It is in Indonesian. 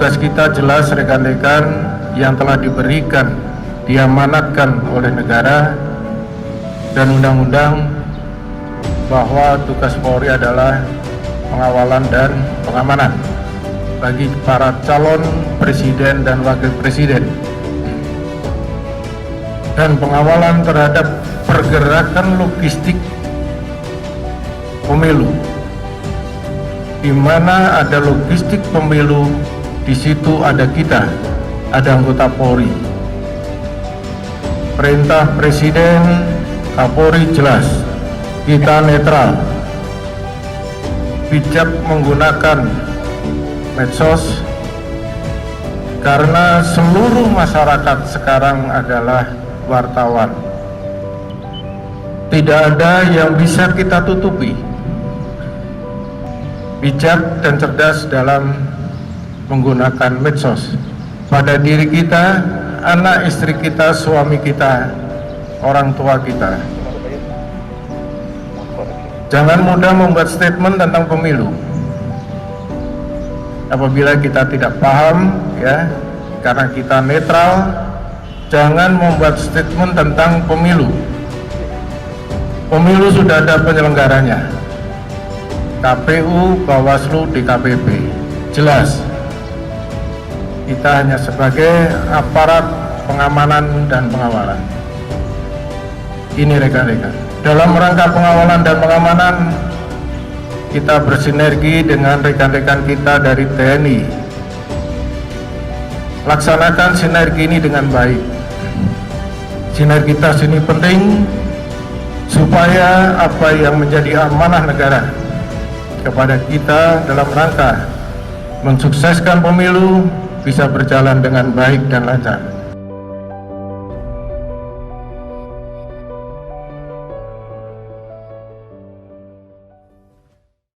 tugas kita jelas rekan-rekan yang telah diberikan, diamanatkan oleh negara dan undang-undang bahwa tugas Polri adalah pengawalan dan pengamanan bagi para calon presiden dan wakil presiden, dan pengawalan terhadap pergerakan logistik pemilu. Di mana ada logistik pemilu, di situ ada kita, ada anggota Polri. Perintah Presiden, Kapolri jelas, kita netral, bijak menggunakan medsos, karena seluruh masyarakat sekarang adalah wartawan. Tidak ada yang bisa kita tutupi. Bijak dan cerdas dalam menggunakan medsos pada diri kita, anak istri kita, suami kita, orang tua kita. Jangan mudah membuat statement tentang pemilu apabila kita tidak paham, ya, karena kita netral. Jangan membuat statement tentang pemilu. Pemilu sudah ada penyelenggaranya, KPU, Bawaslu, DKPP, jelas. Kita hanya sebagai aparat pengamanan dan pengawalan. Ini rekan-rekan, dalam rangka pengawalan dan pengamanan, kita bersinergi dengan rekan-rekan kita dari TNI. Laksanakan sinergi ini dengan baik. Sinergitas ini penting supaya apa yang menjadi amanah negara kepada kita dalam rangka mensukseskan pemilu bisa berjalan dengan baik dan lancar.